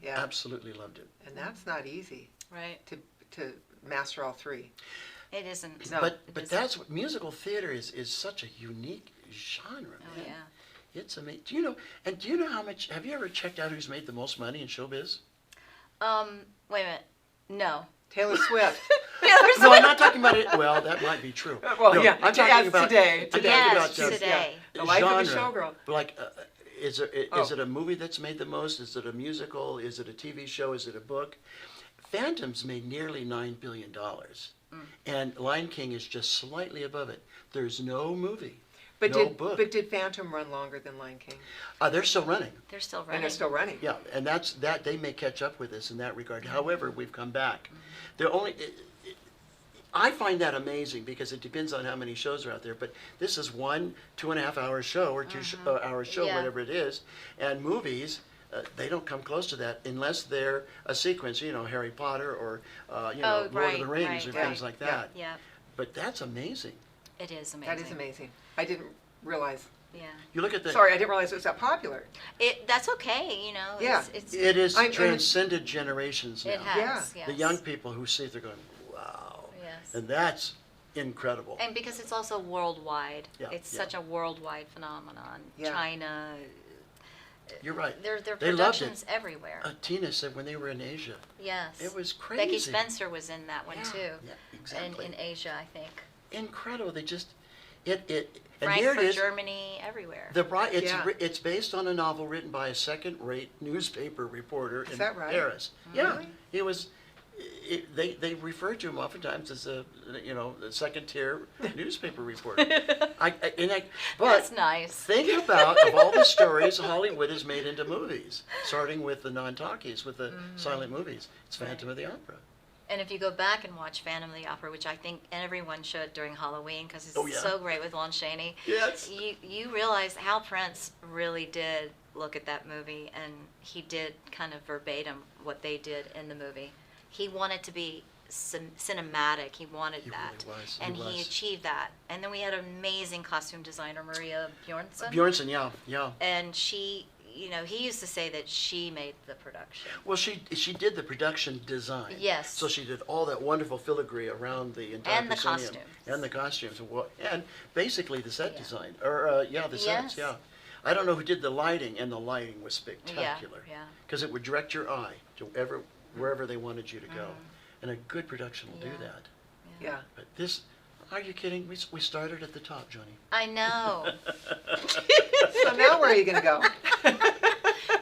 Yeah. Absolutely loved it. And that's not easy Right. to master all three. It isn't. No. But It isn't. that's what musical theater is such a unique genre, Oh, man. yeah. It's amazing. Do you know how much? Have you ever checked out who's made the most money in showbiz? Wait a minute. No. Taylor Swift. No, I'm not talking about it. Well, that might be true. Well, No, yeah, I'm yes, talking about today. I'm talking Yes, about today. The life of a genre. showgirl. Like, is Oh. it a movie that's made the most? Is it a musical? Is it a TV show? Is it a book? Phantom's made nearly $9 billion, and Lion King is just slightly above it. There's no movie, But no book. But did Phantom run longer than Lion King? They're still running. They're still And running. they're still running. Yeah, and that they may catch up with us in that regard. However, we've come back. The only I find that amazing because it depends on how many shows are out there. But this is 1 2.5 hour show or 2 hour show, Yeah. whatever it is. And movies, they don't come close to that unless they're a sequence. Harry Potter or Lord of right, the Rings right, or right. things like Yeah. that. Yeah. But that's amazing. It is amazing. That is amazing. I didn't realize. Yeah. You look at the. Sorry, I didn't realize it was that popular. That's okay. Yeah. It's, It is I'm- transcended generations now. it has. Yes. The young people who see it, they're going, wow. Yes. And that's incredible. And because it's also worldwide. Yeah, It's yeah. such a worldwide phenomenon. Yeah. China. You're right. There are They loved productions it. everywhere. Tina said when they were in Asia, Yes. it was crazy. Becky Spencer was in that one Yeah, too. yeah, exactly. In Asia, I think. Incredible. They just, and Frankfurt, here it is. Germany, everywhere. Yeah. It's based on a novel written by a second-rate newspaper reporter in that right? Paris. Really? Yeah, it was. they refer to him oftentimes as a the second tier newspaper reporter. But That's nice. think about of all the stories Hollywood has made into movies, starting with the non-talkies, with the silent movies. It's Phantom of the Opera. And if you go back and watch Phantom of the Opera, which I think everyone should during Halloween because it's Oh, yeah. so great with Lon Chaney, Yes. you realize Hal Prince really did look at that movie, and he did kind of verbatim what they did in the movie. He wanted to be cinematic. He wanted He that. really was. And He he was. achieved that. And then we had an amazing costume designer, Maria Bjornsson. Bjornsson, yeah. And she, he used to say that she made the production. Well, she did the production design. Yes. So she did all that wonderful filigree around the entire And the proscenium. costumes. And the costumes. And basically the set Yeah. design. Or, the sets, Yes. yeah. I don't know who did the lighting, and the lighting was spectacular. Yeah. Because it would direct your eye to wherever they wanted you to go. And a good production will do Yeah. that. Yeah. But this, are you kidding? We started at the top, Johnny. I know. So now where are you going to go?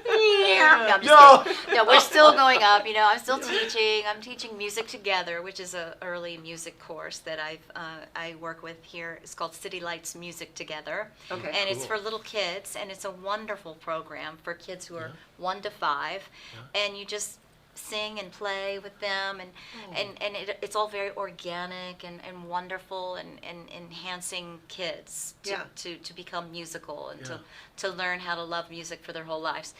No, I'm just No. kidding. No, we're still going up. I'm still teaching. I'm teaching Music Together, which is an early music course that I work with here. It's called City Lights Music Together. Okay. And it's Cool. for little kids, and it's a wonderful program for kids who are 1 to 5. And you just sing and play with them, and it's all very organic and wonderful and enhancing kids to become musical and to learn how to love music for their whole lives.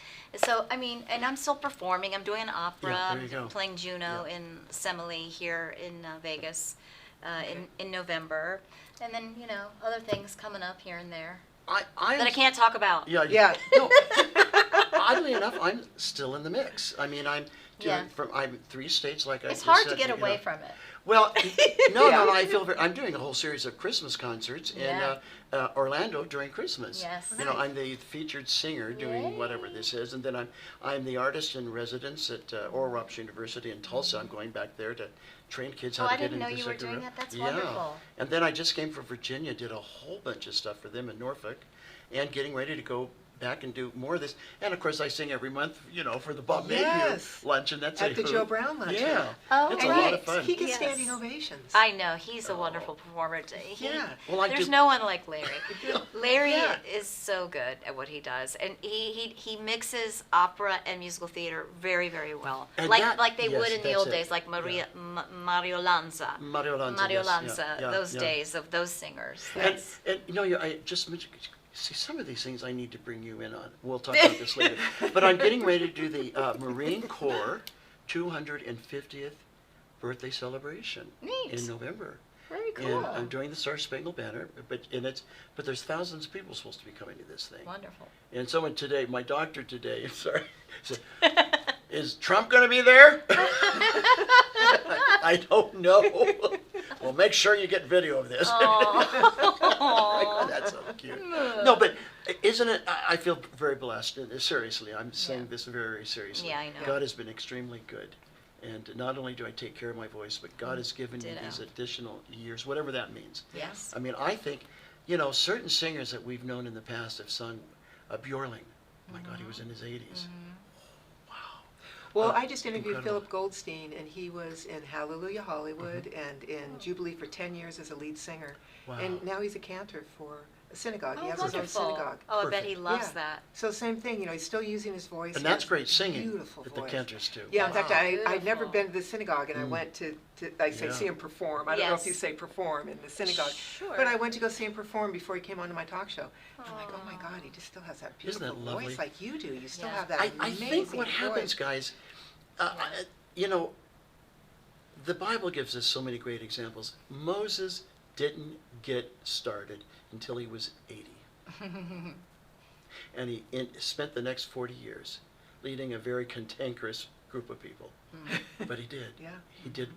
So and I'm still performing. I'm doing an opera. Yeah, there you go. I'm playing Juno in Semele here in Vegas in November, and then other things coming up here and there that I can't talk about. Yeah. No. Oddly enough, I'm still in the mix. I'm Yeah. I'm 3 states like I It's just hard said, to get away from it. Well, no, Yeah. I feel I'm doing a whole series of Christmas concerts in Orlando during Christmas. Yes. I'm the featured singer doing Yay. whatever this is, and then I'm the artist in residence at Oral Roberts University in Tulsa. I'm going back there to train kids how Oh, to I get didn't into know the you were sector doing room. that. That's Yeah. wonderful. And then I just came from Virginia, did a whole bunch of stuff for them in Norfolk, and getting ready to go back and do more of this. And of course, I sing every month, for the Bob Mayhew Yes. luncheon. That's At a the hoot. Joe Brown luncheon. Yeah, Oh, it's a right. lot of fun. He gets Yes. standing ovations. I know, he's a wonderful performer. Yeah. Well, There's no one like Larry. Larry Yeah. is so good at what he does, and he mixes opera and musical theater very, very well, And like they yes, would in the that's old it. days, like Mario Lanza. Mario Lanza. Mario yes, Lanza, yeah, those yeah. days of those singers. And I just mentioned, see, some of these things I need to bring you in on. We'll talk about this later. But I'm getting ready to do the Marine Corps 250th birthday celebration Neat. in November. Very cool. And I'm doing the Star Spangled Banner, but there's thousands of people supposed to be coming to this thing. Wonderful. And someone today, my doctor today, said, is Trump going to be there? I don't know. Well, make sure you get video of this. Aw. That's so cute. No, but isn't it, I feel very blessed. Seriously, I'm saying this very seriously. Yeah, I know. God has been extremely good. And not only do I take care of my voice, but God has given me Ditto. these additional years, whatever that means. Yes. I think, certain singers that we've known in the past have sung Bjorling. Oh my God, he was in his 80s. Well, I just interviewed Incredible. Philip Goldstein, and he was in Hallelujah Hollywood and in Jubilee for 10 years as a lead singer. Wow. And now he's a cantor for a synagogue. He Oh, has his own wonderful. synagogue. Oh, I bet Perfect. he loves Yeah. that. So same thing, he's still using his voice. And He that's has great singing beautiful that the voice. cantors do. Yeah, in fact, Wow. I'd never Beautiful. been to the synagogue, and I went to I say Yeah. see him perform. I don't know if Yes. you say perform in the synagogue. Sure. But I went to go see him perform before he came onto my talk show. And I'm like, oh my God, he just still has that Isn't beautiful that lovely? voice like you do. You still Yeah. have that I amazing think what voice. happens, guys, the Bible gives us so many great examples. Moses didn't get started until he was 80. And he spent the next 40 years leading a very cantankerous group of people. But he did. Yeah.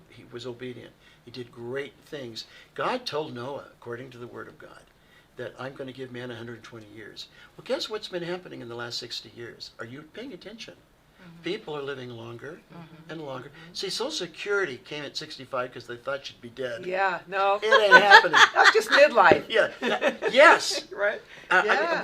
He was obedient. He did great things. God told Noah, according to the Word of God, that I'm going to give man 120 years. Well, guess what's been happening in the last 60 years? Are you paying attention? People are living longer and longer. See, Social Security came at 65 because they thought you'd be dead. Yeah, no. It ain't happening. That's just midlife. Yeah. Yes. Right?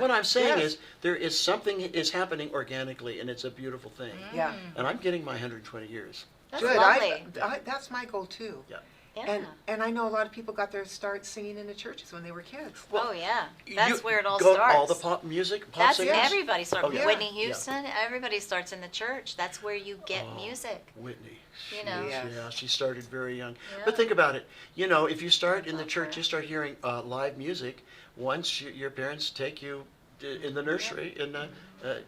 What I'm saying Yes. is there is something is happening organically, and it's a beautiful thing. Yeah. And I'm getting my 120 years. That's Good. lovely. That's my goal too. Yeah. Yeah. And I know a lot of people got their start singing in the churches when they were kids. Oh yeah, that's where it all go, starts. All the pop music, pop That's singers? everybody starts. Oh, yeah. Whitney Yeah. Houston, everybody starts in the church. That's where you get music. Whitney. You know. Yes. Yeah, she started very young. Yeah. But think about it. You know, if you start in the Love church, her. you start hearing live music. Once your parents take you in the nursery and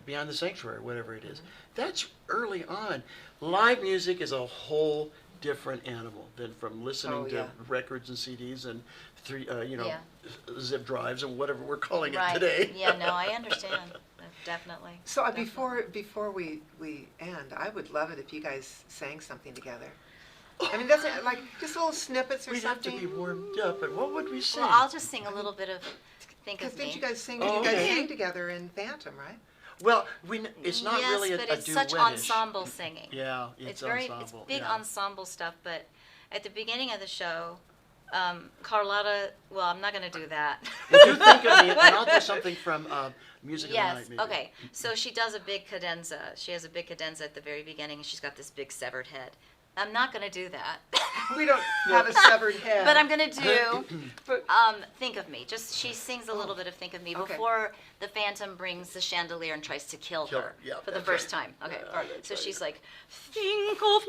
beyond the sanctuary, whatever it is. That's early on. Live music is a whole different animal than from listening to records and CDs and Yeah. zip drives and whatever we're calling it Right. today. Yeah, no, I understand. Definitely. So Definitely. before we end, I would love it if you guys sang something together. I mean, that's like just little snippets or We'd have to something. be warmed up, but what would we sing? Well, I'll just sing a little bit of Think Because of didn't Me. you guys sing? Oh, You guys okay. sang together in Phantom, right? Well, it's not yes, really a but a it's such duetish. ensemble singing. Yeah, It's ensemble. big yeah. ensemble stuff, but at the beginning of the show, Carlotta, well, I'm not going to do that. If you think of me, and I'll do something from Music of the Yes, Night, maybe. okay. So she does a big cadenza. She has a big cadenza at the very beginning, and she's got this big severed head. I'm not going to do that. We don't have a severed head. But I'm going to do But- Think of Me. Just she sings a little bit of Think of Me Okay. before the Phantom brings the chandelier and tries to kill Kill her her, yeah, for the that's first right. time. Okay. Yeah, that's So right. she's like, think of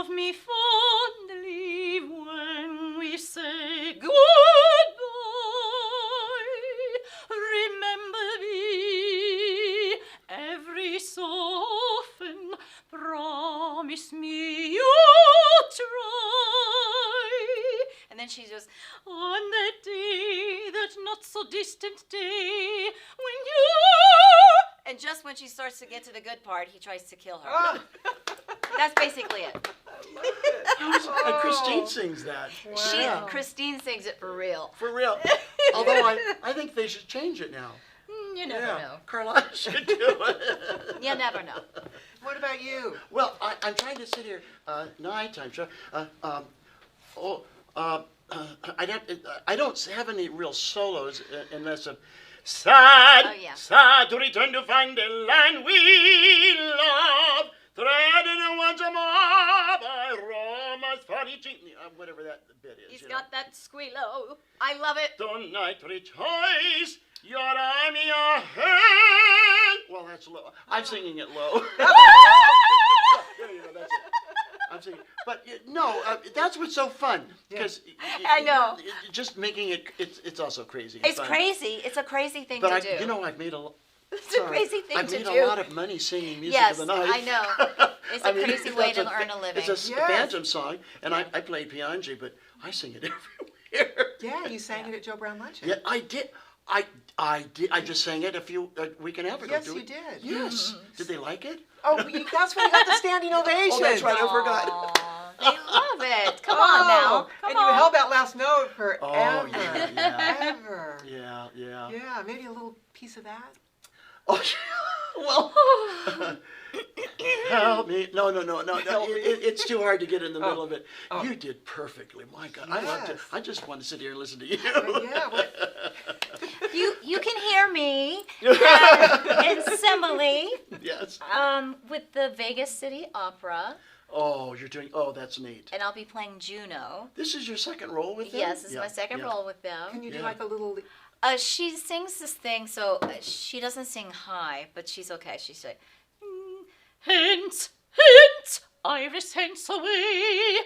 me fondly when we say goodbye. Remember me every so often. Promise me you'll try. And then she goes, on that day, that not so distant day, when you... And just when she starts to get to the good part, he tries to kill her. Ah. That's basically it. And Christine sings that. Wow. Christine sings it for real. For real. Although I think they should change it now. You never know. Carlotta should do it. You never know. What about you? Well, I'm trying to sit here. Nighttime show. I don't have any real solos unless I'm sad, Oh, yeah. sad to return to find the land we love. Treading once more by Roma's funny whatever that bit is. He's you got that squealo. I love it. Tonight rejoice, your arm in your hand. Well, that's low. I'm singing it low. There you go, that's it. I'm singing. But that's what's so fun. Because I know. Just making it's also crazy. and It's fun. crazy. It's a crazy thing But to do. I've made a lot. It's a crazy thing I've to made do. a lot of money singing Music Yes, of the Night. I know. It's a crazy way to earn a living. It's a Yes. Phantom song, and I played Piangi, but I sing it everywhere. Yeah, you sang it at Joe Brown Luncheon. Yeah, I did. I did. I just sang it a week and a half ago. Yes, Did we? you did. Yes. Did they like it? Oh, that's when you got the standing ovation. Oh, that's right. I forgot. Aw, they love it. Come on now. Come and on. you held that last note forever. Oh, yeah. Ever. Yeah, yeah. Yeah, maybe a little piece of that. Oh, well. Help me. No. Help me. It's too hard to get in the middle of it. Oh. You did perfectly. My God. I loved it. Yes. I just want to sit here and listen to you. Yeah, well, You can hear me in Simile Yes. with the Vegas City Opera, Oh, that's neat. and I'll be playing Juno. This is your second role with them? Yes, this is Yeah, my second yeah. role with them. can you do Yeah. like a little... She sings this thing, so she doesn't sing high, but she's okay. She's like, hint, hint, iris hence away,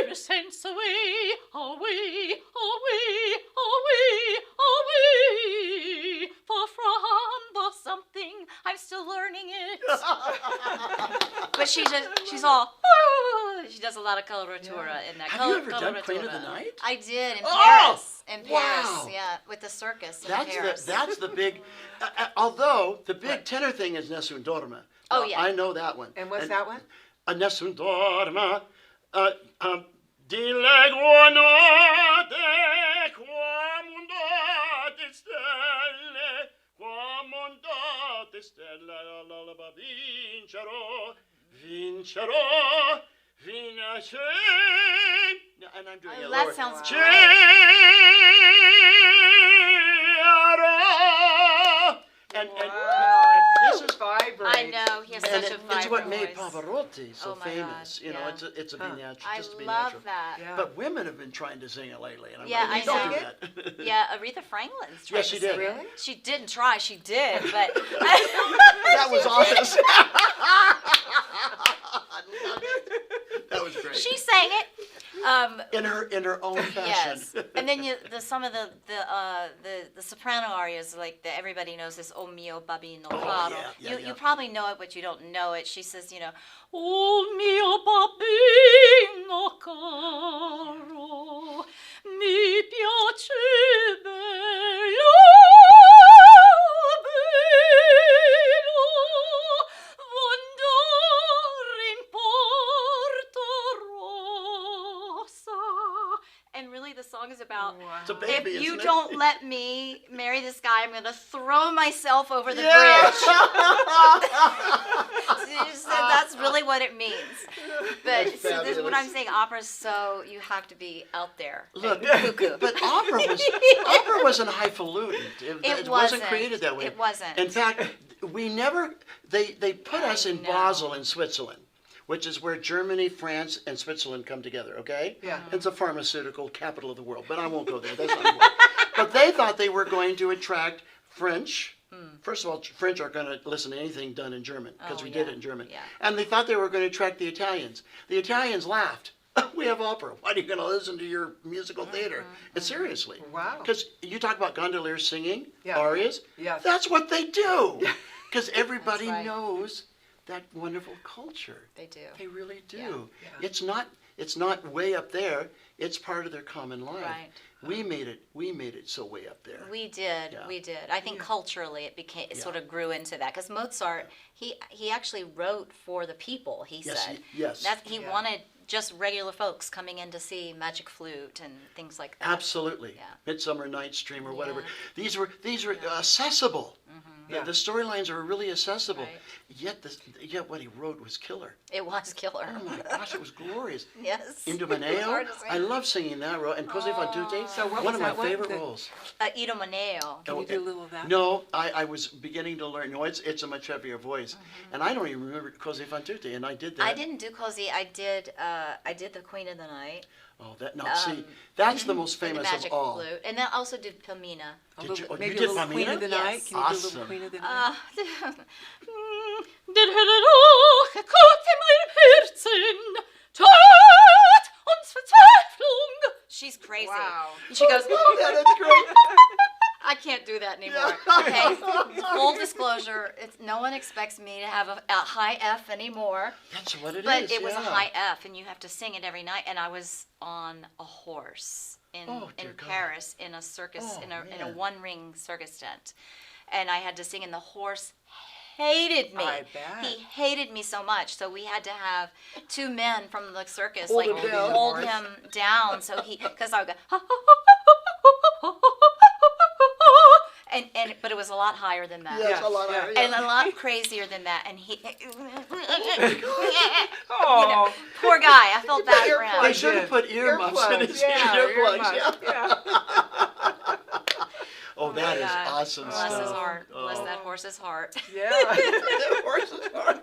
iris hence away, away, away, away, away, for from the something, I'm still learning it. But she's all, she does a lot of coloratura in that. Have you ever done Queen of the coloratura. Night? I did in Oh, Paris. In Paris, wow. yeah, with the circus in That's Paris. that's the big. Although the big tenor thing is Nessun Dorma. Oh, Now, yeah. I know that one. And what's that one? Nessun Dorma. Di leggo notte qua mondate stelle, qua mondate stelle, l'alba vincerò, vincerò. And I'm doing Oh, it that lower. sounds C'ero, and This is Vibrate. I know, he has and such a vibrant it's what made voice. Pavarotti so Oh my famous. God, You know, yeah. it's a be natural, I just to be love natural. that. Yeah. But women have been trying to sing it lately, and I'm Yeah, like, I don't know. do that. Yeah, Aretha Franklin's tried Yes, she to did. sing it. Really? She didn't try, she did, but That was honest. I love it. That was great. she sang it. In her own fashion. Yes, and then some of the soprano arias, like everybody knows this "O mio babbino caro." yeah, yeah, you yeah. you probably know it, but you don't know it. She says, "O mio babbino caro, mi piace bello andare in Porto Rossa." And really, the song is about It's a baby, if you isn't it? don't let me marry this guy, I'm going to throw myself over the Yeah. bridge. So that's really what it means. But That's so this is what I'm fabulous. saying. Opera's so you have to be out there. Look, and cuckoo. but opera wasn't highfalutin. It wasn't wasn't. created that way. It wasn't. In fact, we never. They put I us in know. Basel in Switzerland, which is where Germany, France, and Switzerland come together. Okay. Yeah. It's a pharmaceutical capital of the world, but I won't go there. That's not important. But they thought they were going to attract French. First of all, French aren't going to listen to anything done in German because Oh, we did yeah. it in German. Yeah. And they thought they were going to attract the Italians. The Italians laughed. We have opera. Why are you going to listen to your musical theater? And seriously. Wow. Because you talk about gondoliers singing Yeah. arias. Yes. That's what they do. Because everybody right. knows that wonderful culture. They do. They really do. Yeah. Yeah. It's not way up there. It's part of their common life. Right. We made it so way up there. We did, Yeah. we did. I think culturally it sort of grew into that because Mozart, he actually wrote for the people. He Yes, said yes. he Yeah. wanted just regular folks coming in to see Magic Flute and things like that. Absolutely. Yeah. Midsummer Night's Dream or whatever. Yeah. These were accessible. Yeah. The storylines are really accessible. Right. Yet what he wrote was killer. It was killer. Oh my gosh, it was glorious. Yes. Indomeneo. Hard to say. I love singing that role. And Cose fan tutte. So what One was of my that one? favorite The- roles. Idomeneo. Can you do a little of that? No, I was beginning to learn. No, it's a much heavier voice. And I don't even remember Cose fan tutte, and I did that. I didn't do Cozy. I did the Queen of the Night. Oh, see, that's the most and the famous Magic of all. Flute, and then I also did Pamina. A Did little, you- oh, maybe you a did little Queen Pamina? of the Yes. Night. Can you do a Awesome. little Queen of the Night? Den Hölleroch kommt in mein Herzen, Tod und Verzweiflung. She's crazy. Wow. And she goes, Yeah, that's great. I can't do that anymore. Okay, full disclosure, no one expects me to have a high F anymore. That's what it is. But it was a yeah. high F, and you have to sing it every night. And I was on a horse in Oh, dear God. Paris in a circus, Oh, in a man. one-ring circus tent, and I had to sing, and the horse hated me. I bet. He hated me so much, so we had to have two men from the circus Hold like him down. hold him down, so because I would go. But it was a lot higher than that. Yes, a lot Yeah. higher. And a lot crazier than that, and he, Oh. poor guy. I felt bad for They him. should have put earmuffs in his earplugs. Yeah. Oh, that is God. awesome Bless stuff. his heart. Bless Oh. that horse's heart. Yeah. That horse is hard.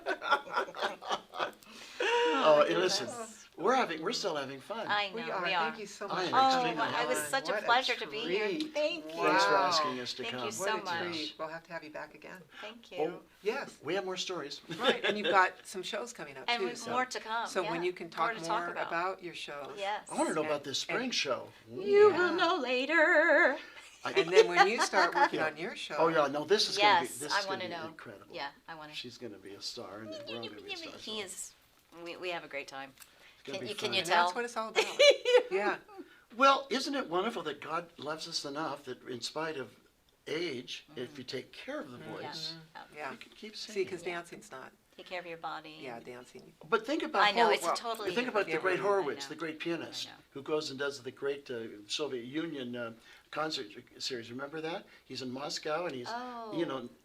Oh, and listen, we're still having fun. I know We are. we are. Thank you so I much. am for extremely coming it was honored. on. such a What pleasure to be here. treat. Thank you. Thanks for Wow. asking us to Thank come. you so What a much. treat. We'll have to have you back again. Thank Oh, you. Yes. we have more stories. Right. And you've got some shows coming up And too. with So, more to come. so when yeah. you can More talk to more about. about your shows. Yes. I want to know And- about this spring and- show. You Yeah. will know later. And then when you start working Yeah. on your show. Oh yeah, no, this is gonna be Yes, this I is want gonna to be know. incredible. Yeah, I want to. She's gonna be a star, and we're all gonna be stars. He is. We have a great time. gonna Can be you fun. And tell? that's what it's all about. Yeah. Well, isn't it wonderful that God loves us enough that in spite of age, if you take care of the voice, Yeah. you can keep See, singing. because dancing's not. Take care of your body. Yeah, dancing. But think about I know Hor- it's well, totally. think about the great I Horowitz, know. the great pianist, I know. who goes and does the great Soviet Union concert series. Remember that? He's in Moscow, and he's Oh,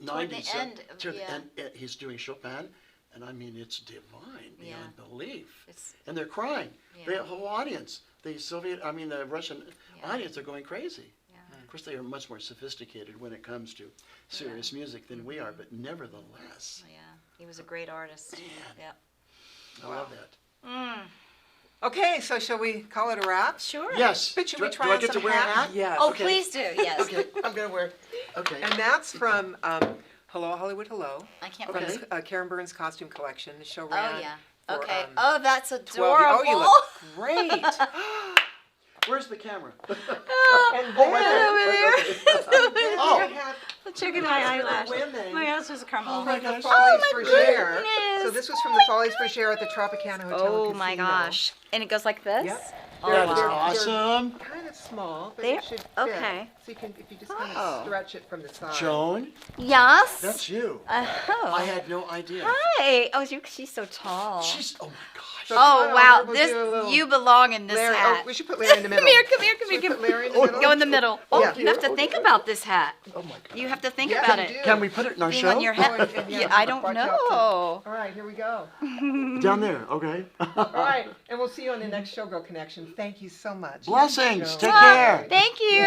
90s. end of- toward the yeah. end, he's doing Chopin, and I mean it's divine beyond Yeah. belief. It's, And they're crying. Yeah. The whole audience, the Russian Yeah. audience are going crazy. yeah. Of course, they are much more sophisticated when it comes to serious music than we are, but nevertheless, Yeah, he was a great artist. Yeah. I love that. Okay, so shall we call it a wrap? Sure. Yes. But should do, we try do I on get some to wear a hats? hat? Yes. Oh, Okay. please do. Yes. Okay, I'm gonna wear. Okay. And that's from Hello Hollywood Hello. I can't From remember. Okay. Karen Burns' costume collection. The show Oh ran yeah. for, Okay. 12 that's years. adorable. Oh, you look great. Where's the camera? And Oh, right then, there. oh. Oh. Check out my eyelash. Women. My eyes was crumbled. From the gosh. Follies my Bergère. goodness. So this was from the Follies Bergère at the Tropicana Hotel. Oh and my Casino. gosh. And it goes like this? Yep. Oh, That is wow. awesome. Kind of small, but There- it should fit. okay. So you can, if you just kind Oh. of stretch it from the side. Joan, Yes. that's you. Oh. I had no idea. Hi. Oh, she's so tall. Oh my gosh. So come Oh on wow, over, we'll this do a little- you belong in this Larry, hat. oh, we should put Larry in the middle. Come here, come here, come Should we here. put Larry in the Oh, middle? Go in the middle. Oh, Yeah. you have to think about this hat. Oh my God. You have to think Yeah, about you it. do. Can we put it in our Being show? on your Oh, head. and Yeah, I don't watch out know. All right, here we go. Down there, okay. All right, and we'll see you on the next Showgirl Connection. Thank you so much. Blessings. Joan. Take care. Thank you.